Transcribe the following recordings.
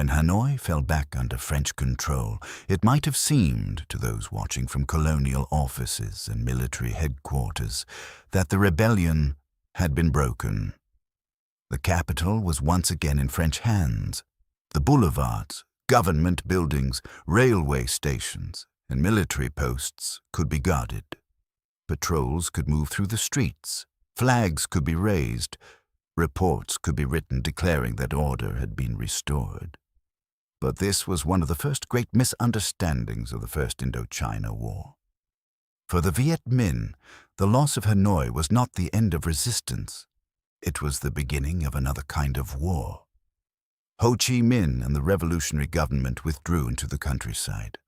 When Hanoi fell back under French control, it might have seemed to those watching from colonial offices and military headquarters that the rebellion had been broken. The capital was once again in French hands. The boulevards, government buildings, railway stations, and military posts could be guarded. Patrols could move through the streets, flags could be raised, reports could be written declaring that order had been restored. But this was one of the first great misunderstandings of the First Indochina War. For the Viet Minh, the loss of Hanoi was not the end of resistance. It was the beginning of another kind of war. Ho Chi Minh and the revolutionary government withdrew into the countryside.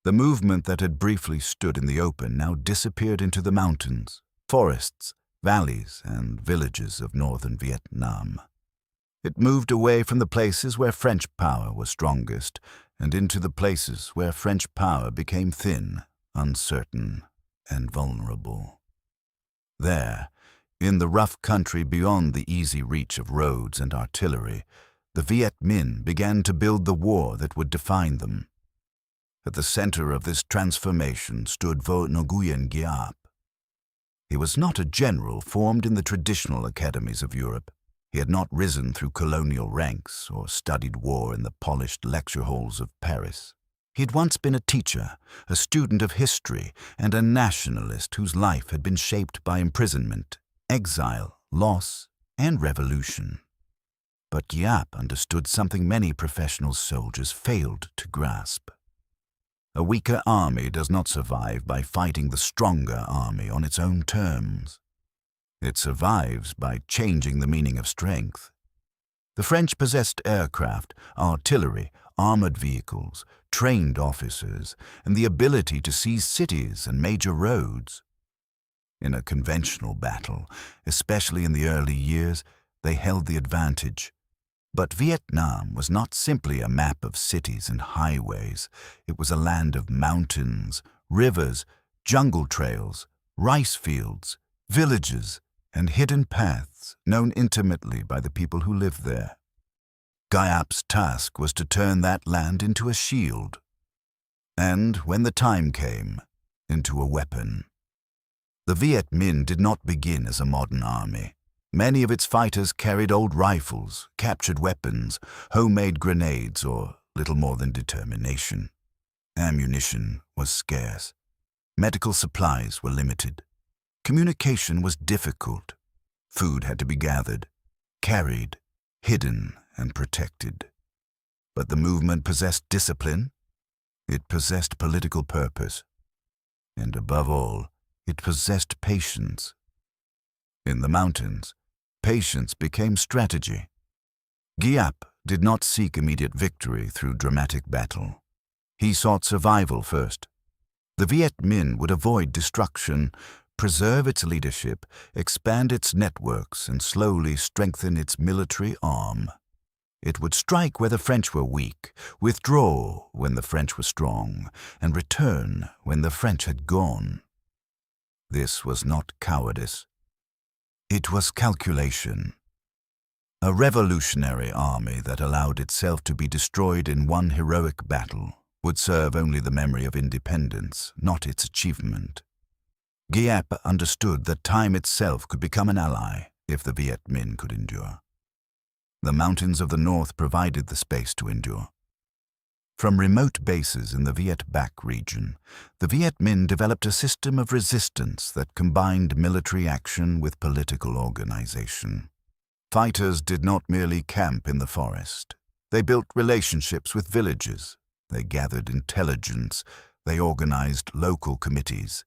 The movement that had briefly stood in the open now disappeared into the mountains, forests, valleys, and villages of northern Vietnam. It moved away from the places where French power was strongest and into the places where French power became thin, uncertain, and vulnerable. There, in the rough country beyond the easy reach of roads and artillery, the Viet Minh began to build the war that would define them. At the center of this transformation stood Vo Nguyen Giap. He was not a general formed in the traditional academies of Europe. He had not risen through colonial ranks or studied war in the polished lecture halls of Paris. He had once been a teacher, a student of history, and a nationalist whose life had been shaped by imprisonment, exile, loss, and revolution. But Giap understood something many professional soldiers failed to grasp. A weaker army does not survive by fighting the stronger army on its own terms. It survives by changing the meaning of strength. The French possessed aircraft, artillery, armored vehicles, trained officers, and the ability to seize cities and major roads. In a conventional battle, especially in the early years, they held the advantage. But Vietnam was not simply a map of cities and highways. It was a land of mountains, rivers, jungle trails, rice fields, villages, and hidden paths known intimately by the people who lived there. Giap's task was to turn that land into a shield, and, when the time came, into a weapon. The Viet Minh did not begin as a modern army. Many of its fighters carried old rifles, captured weapons, homemade grenades, or little more than determination. Ammunition was scarce. Medical supplies were limited. Communication was difficult. Food had to be gathered, carried, hidden, and protected. But the movement possessed discipline. It possessed political purpose. And above all, it possessed patience. In the mountains, patience became strategy. Giap did not seek immediate victory through dramatic battle. He sought survival first. The Viet Minh would avoid destruction, preserve its leadership, expand its networks, and slowly strengthen its military arm. It would strike where the French were weak, withdraw when the French were strong, and return when the French had gone. This was not cowardice. It was calculation. A revolutionary army that allowed itself to be destroyed in one heroic battle would serve only the memory of independence, not its achievement. Giap understood that time itself could become an ally if the Viet Minh could endure. The mountains of the north provided the space to endure. From remote bases in the Viet Bac region, the Viet Minh developed a system of resistance that combined military action with political organization. Fighters did not merely camp in the forest. They built relationships with villages. They gathered intelligence. They organized local committees.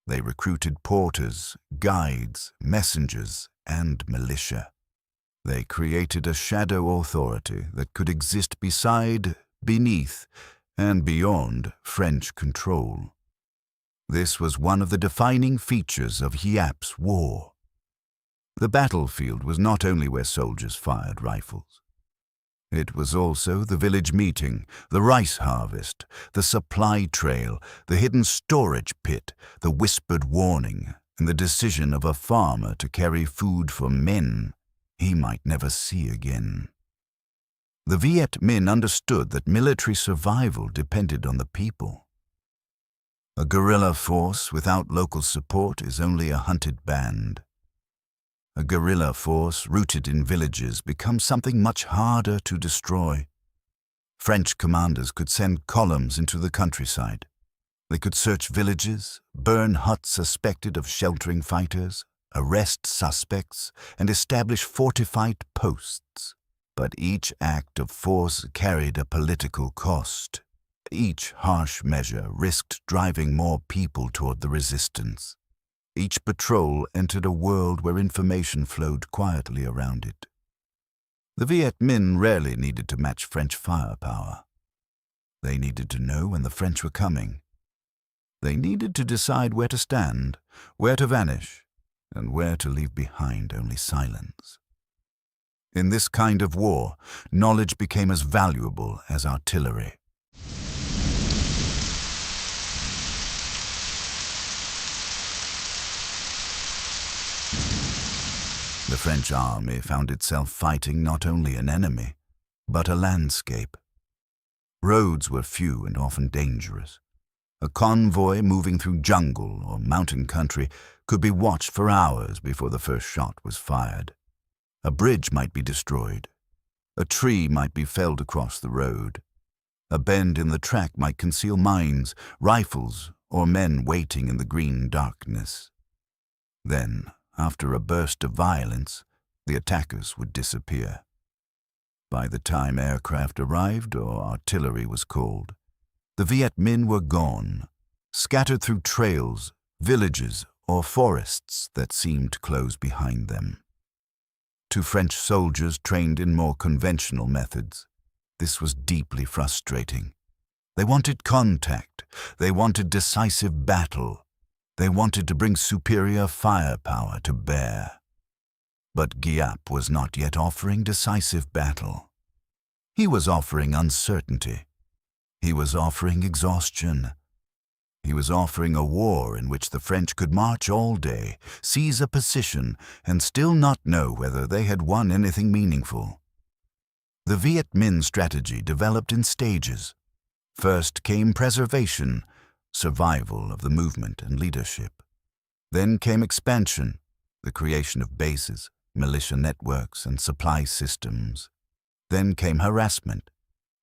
They recruited porters, guides, messengers, and militia. They created a shadow authority that could exist beside, beneath, and beyond French control. This was one of the defining features of Giap's war. The battlefield was not only where soldiers fired rifles. It was also the village meeting, the rice harvest, the supply trail, the hidden storage pit, the whispered warning, and the decision of a farmer to carry food for men he might never see again. The Viet Minh understood that military survival depended on the people. A guerrilla force without local support is only a hunted band. A guerrilla force rooted in villages becomes something much harder to destroy. French commanders could send columns into the countryside. They could search villages, burn huts suspected of sheltering fighters, arrest suspects, and establish fortified posts. But each act of force carried a political cost. Each harsh measure risked driving more people toward the resistance. Each patrol entered a world where information flowed quietly around it. The Viet Minh rarely needed to match French firepower. They needed to know when the French were coming. They needed to decide where to stand, where to vanish, and where to leave behind only silence. In this kind of war, knowledge became as valuable as artillery. The French army found itself fighting not only an enemy, but a landscape. Roads were few and often dangerous. A convoy moving through jungle or mountain country could be watched for hours before the first shot was fired. A bridge might be destroyed. A tree might be felled across the road. A bend in the track might conceal mines, rifles, or men waiting in the green darkness. Then, after a burst of violence, the attackers would disappear. By the time aircraft arrived or artillery was called, the Viet Minh were gone, scattered through trails, villages, or forests that seemed close behind them. To French soldiers trained in more conventional methods, this was deeply frustrating. They wanted contact. They wanted decisive battle. They wanted to bring superior firepower to bear. But Giap was not yet offering decisive battle. He was offering uncertainty. He was offering exhaustion. He was offering a war in which the French could march all day, seize a position, and still not know whether they had won anything meaningful. The Viet Minh strategy developed in stages. First came preservation, survival of the movement and leadership. Then came expansion, the creation of bases, militia networks, and supply systems. Then came harassment,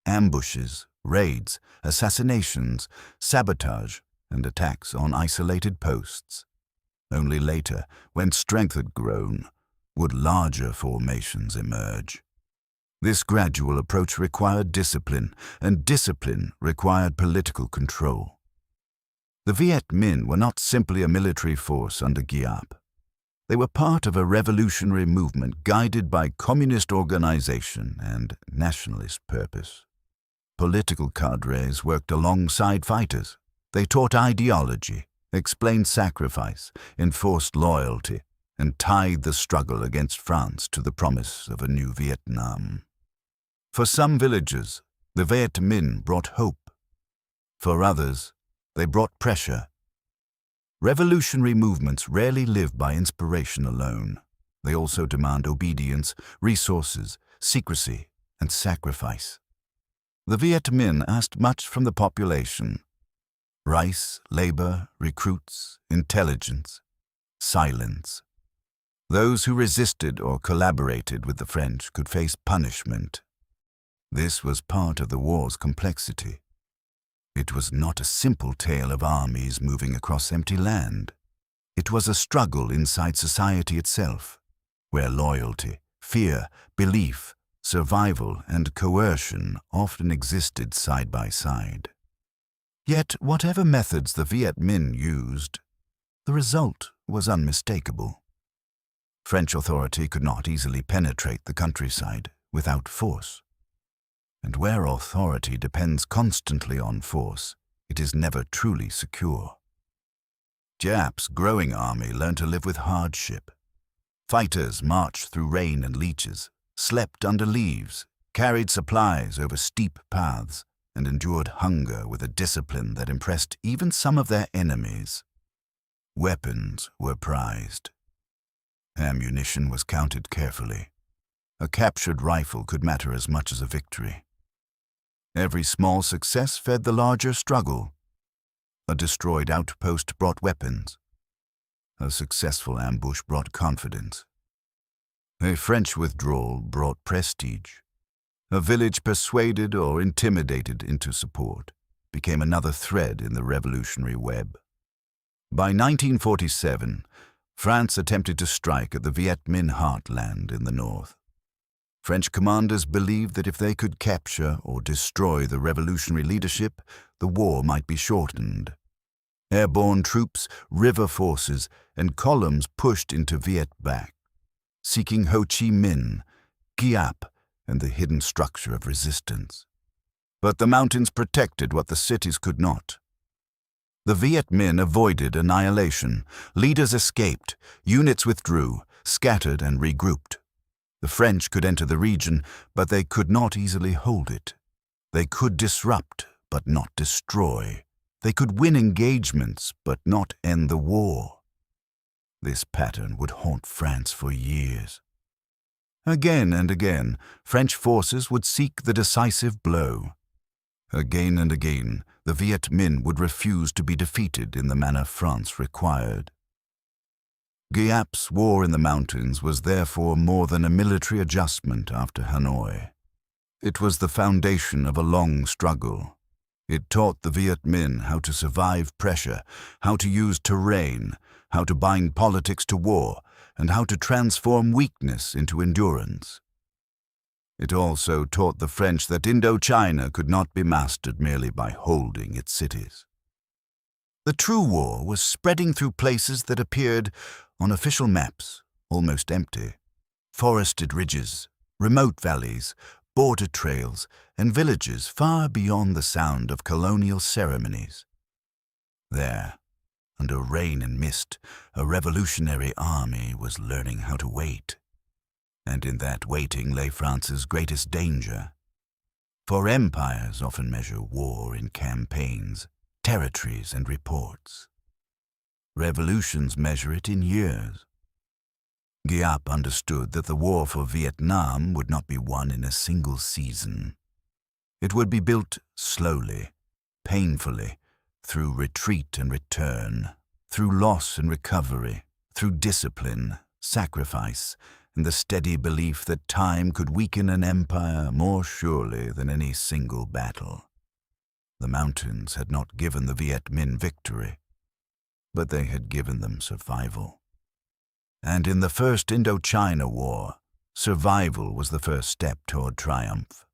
ambushes, raids, assassinations, sabotage, and attacks on isolated posts. Only later, when strength had grown, would larger formations emerge. This gradual approach required discipline, and discipline required political control. The Viet Minh were not simply a military force under Giap. They were part of a revolutionary movement guided by communist organization and nationalist purpose. Political cadres worked alongside fighters. They taught ideology, explained sacrifice, enforced loyalty, and tied the struggle against France to the promise of a new Vietnam. For some villagers, the Viet Minh brought hope. For others, they brought pressure. Revolutionary movements rarely live by inspiration alone. They also demand obedience, resources, secrecy, and sacrifice. The Viet Minh asked much from the population: rice, labor, recruits, intelligence, silence. Those who resisted or collaborated with the French could face punishment. This was part of the war's complexity. It was not a simple tale of armies moving across empty land. It was a struggle inside society itself, where loyalty, fear, belief, survival, and coercion often existed side by side. Yet, whatever methods the Viet Minh used, the result was unmistakable. French authority could not easily penetrate the countryside without force. And where authority depends constantly on force, it is never truly secure. Giap's growing army learned to live with hardship. Fighters marched through rain and leeches, slept under leaves, carried supplies over steep paths, and endured hunger with a discipline that impressed even some of their enemies. Weapons were prized. Ammunition was counted carefully. A captured rifle could matter as much as a victory. Every small success fed the larger struggle. A destroyed outpost brought weapons. A successful ambush brought confidence. A French withdrawal brought prestige. A village persuaded or intimidated into support became another thread in the revolutionary web. By 1947, France attempted to strike at the Viet Minh heartland in the north. French commanders believed that if they could capture or destroy the revolutionary leadership, the war might be shortened. Airborne troops, river forces, and columns pushed into Viet back, seeking Ho Chi Minh, Giap, and the hidden structure of resistance. But the mountains protected what the cities could not. The Viet Minh avoided annihilation. Leaders escaped, units withdrew, scattered and regrouped. The French could enter the region, but they could not easily hold it. They could disrupt, but not destroy. They could win engagements, but not end the war. This pattern would haunt France for years. Again and again, French forces would seek the decisive blow. Again and again, the Viet Minh would refuse to be defeated in the manner France required. Giap's war in the mountains was therefore more than a military adjustment after Hanoi. It was the foundation of a long struggle. It taught the Viet Minh how to survive pressure, how to use terrain, how to bind politics to war, and how to transform weakness into endurance. It also taught the French that Indochina could not be mastered merely by holding its cities. The true war was spreading through places that appeared, on official maps, almost empty. Forested ridges, remote valleys, border trails, and villages far beyond the sound of colonial ceremonies. There, under rain and mist, a revolutionary army was learning how to wait. And in that waiting lay France's greatest danger. For empires often measure war in campaigns, territories, and reports. Revolutions measure it in years. Giap understood that the war for Vietnam would not be won in a single season. It would be built slowly, painfully, through retreat and return, through loss and recovery, through discipline, sacrifice, and the steady belief that time could weaken an empire more surely than any single battle. The mountains had not given the Viet Minh victory, but they had given them survival. And in the First Indochina War, survival was the first step toward triumph.